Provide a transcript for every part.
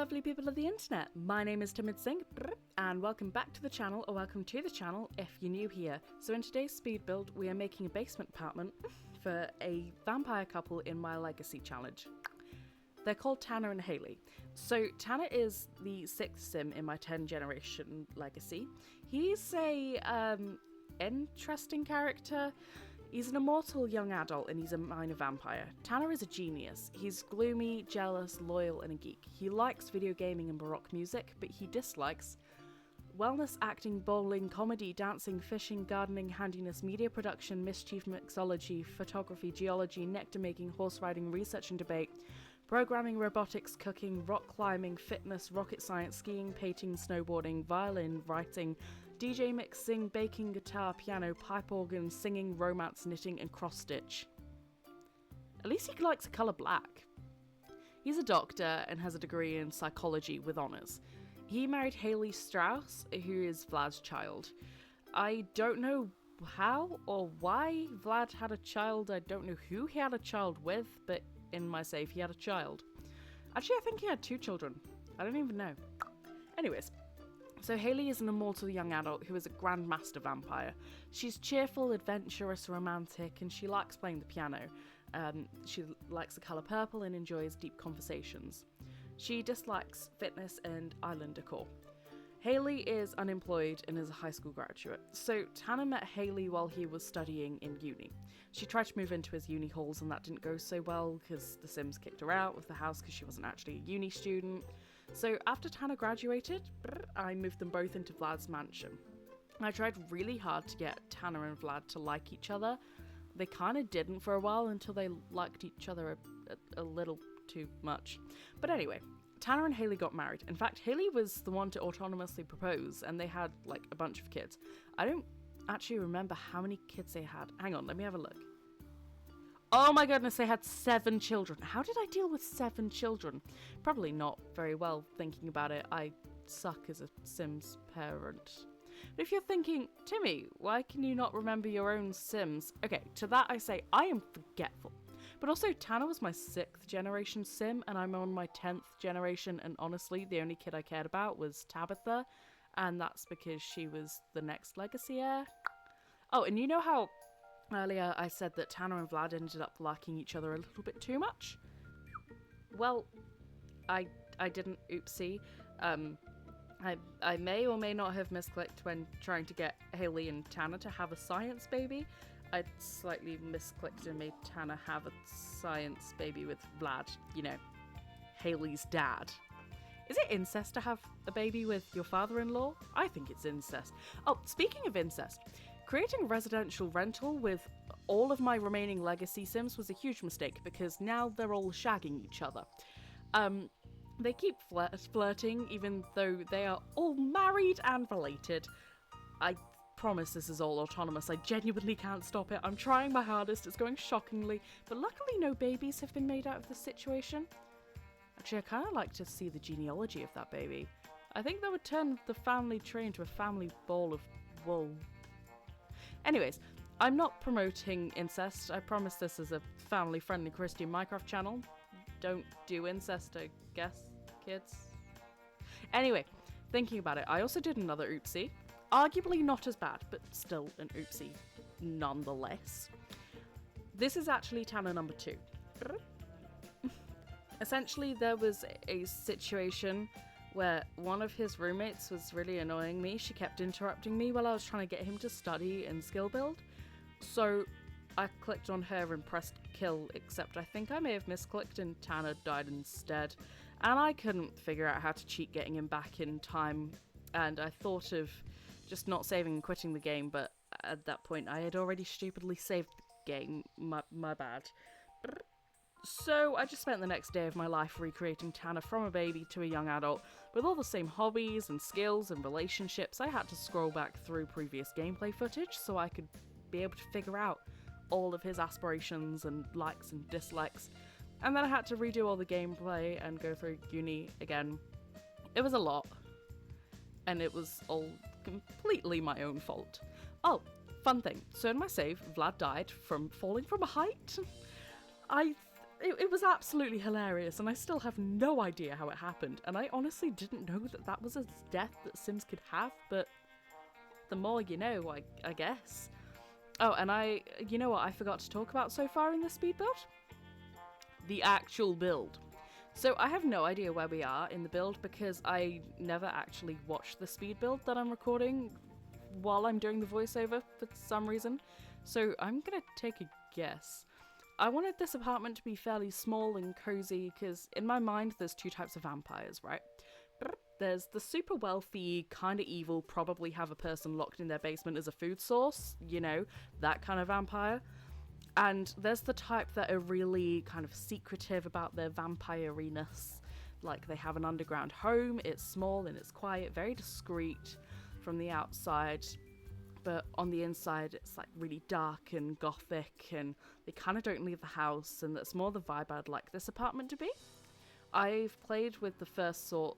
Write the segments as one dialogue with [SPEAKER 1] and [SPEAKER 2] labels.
[SPEAKER 1] lovely people of the internet. My name is Timid and welcome back to the channel, or welcome to the channel if you're new here. So in today's speed build, we are making a basement apartment for a vampire couple in my legacy challenge. They're called Tanner and Haley. So Tanner is the 6th sim in my 10 generation legacy. He's a interesting character. He's an immortal young adult and he's a minor vampire. Tanner is a genius. He's gloomy, jealous, loyal, and a geek. He likes video gaming and baroque music, but he dislikes wellness, acting, bowling, comedy, dancing, fishing, gardening, handiness, media production, mischief, mixology, photography, geology, nectar making, horse riding, research and debate, programming, robotics, cooking, rock climbing, fitness, rocket science, skiing, painting, snowboarding, violin, writing, DJ mixing, baking, guitar, piano, pipe organ, singing, romance, knitting, and cross-stitch. At least he likes the colour black. He's a doctor and has a degree in psychology with honours. He married Haley Strauss, who is Vlad's child. I don't know how or why Vlad had a child. I don't know who he had a child with, but in my save he had a child. Actually, I think he had 2 children. I don't even know. Anyways, so Haley is an immortal young adult who is a grandmaster vampire. She's cheerful, adventurous, romantic, and she likes playing the piano. She likes the colour purple and enjoys deep conversations. She dislikes fitness and island decor. Haley is unemployed and is a high school graduate. So Tanner met Haley while he was studying in uni. She tried to move into his uni halls and that didn't go so well because the Sims kicked her out of the house because she wasn't actually a uni student. So after Tanner graduated, I moved them both into Vlad's mansion. I tried really hard to get Tanner and Vlad to like each other. They kind of didn't for a while until they liked each other a little too much. But anyway, Tanner and Haley got married. In fact, Haley was the one to autonomously propose, and they had, like, a bunch of kids. I don't actually remember how many kids they had. Hang on, let me have a look. Oh my goodness, they had 7 children. How did I deal with 7 children? Probably not very well, thinking about it. I suck as a Sims parent. But if you're thinking, Timmy, why can you not remember your own Sims? Okay, to that I say, I am forgetful. But also, Tanner was my 6th generation sim, and I'm on my 10th generation, and honestly, the only kid I cared about was Tabitha, and that's because she was the next legacy heir. Oh, and you know how earlier I said that Tanner and Vlad ended up liking each other a little bit too much? Well, I didn't, oopsie. I may or may not have misclicked when trying to get Haley and Tanner to have a science baby. I slightly misclicked and made Tanner have a science baby with Vlad, you know, Haley's dad. Is it incest to have a baby with your father-in-law? I think it's incest. Oh, speaking of incest, creating a residential rental with all of my remaining legacy Sims was a huge mistake because now they're all shagging each other. They keep flirting even though they are all married and related. I promise this is all autonomous. I genuinely can't stop it. I'm trying my hardest. It's going shockingly, but luckily no babies have been made out of this situation. Actually, I kind of like to see the genealogy of that baby. I think that would turn the family tree into a family ball of wool. Anyways, I'm not promoting incest. I promise this is a family-friendly Christian Minecraft channel. Don't do incest, I guess, kids. Anyway, thinking about it, I also did another oopsie. Arguably not as bad, but still an oopsie nonetheless. This is actually Tanner number 2. Essentially, there was a situation where one of his roommates was really annoying me. She kept interrupting me while I was trying to get him to study and skill build. So I clicked on her and pressed kill, except I think I may have misclicked and Tanner died instead. And I couldn't figure out how to cheat getting him back in time. And I thought of just not saving and quitting the game, but at that point I had already stupidly saved the game. My bad. So I just spent the next day of my life recreating Tanner from a baby to a young adult with all the same hobbies and skills and relationships. I had to scroll back through previous gameplay footage so I could be able to figure out all of his aspirations and likes and dislikes. And then I had to redo all the gameplay and go through uni again. It was a lot. And it was all completely my own fault. Oh, fun thing. So in my save, Vlad died from falling from a height. I it was absolutely hilarious, and I still have no idea how it happened, and I honestly didn't know that that was a death that Sims could have, but the more you know, I guess. Oh, and you know what I forgot to talk about so far in this speed build? The actual build. So I have no idea where we are in the build because I never actually watched the speed build that I'm recording while I'm doing the voiceover for some reason. So I'm gonna take a guess. I wanted this apartment to be fairly small and cozy because in my mind there's two types of vampires, right? There's the super wealthy, kind of evil, probably have a person locked in their basement as a food source, you know, that kind of vampire. And there's the type that are really kind of secretive about their vampire-ness. Like they have an underground home, it's small and it's quiet, very discreet from the outside. But on the inside, it's like really dark and gothic, and they kind of don't leave the house, and that's more the vibe I'd like this apartment to be. I've played with the first sort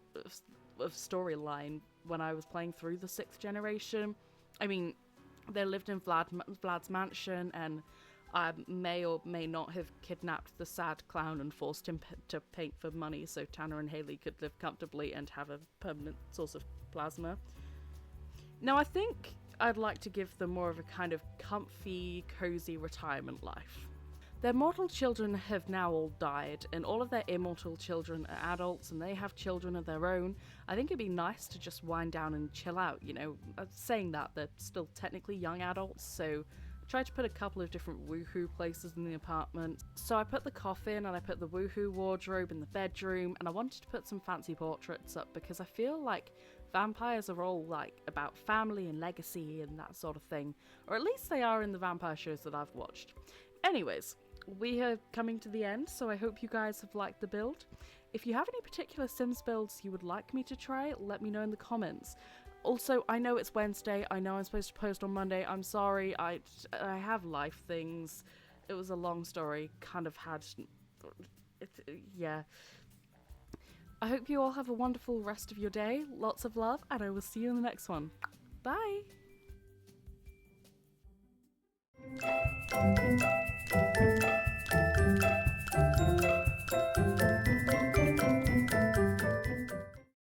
[SPEAKER 1] of storyline when I was playing through the 6th generation. I mean, they lived in Vlad's mansion, and I may or may not have kidnapped the sad clown and forced him to paint for money so Tanner and Haley could live comfortably and have a permanent source of plasma. Now, I think I'd like to give them more of a kind of comfy, cozy retirement life. Their mortal children have now all died, and all of their immortal children are adults, and they have children of their own. I think it'd be nice to just wind down and chill out, you know. Saying that, they're still technically young adults, so I tried to put a couple of different woohoo places in the apartment. So I put the coffin, and I put the woohoo wardrobe in the bedroom, and I wanted to put some fancy portraits up because I feel like vampires are all like about family and legacy and that sort of thing, or at least they are in the vampire shows that I've watched. Anyways, we are coming to the end, so I hope you guys have liked the build. If you have any particular Sims builds you would like me to try, let me know in the comments. Also, I know it's Wednesday, I know I'm supposed to post on Monday, I'm sorry, I have life things. It was a long story, kind of had... yeah. I hope you all have a wonderful rest of your day, lots of love, and I will see you in the next one. Bye!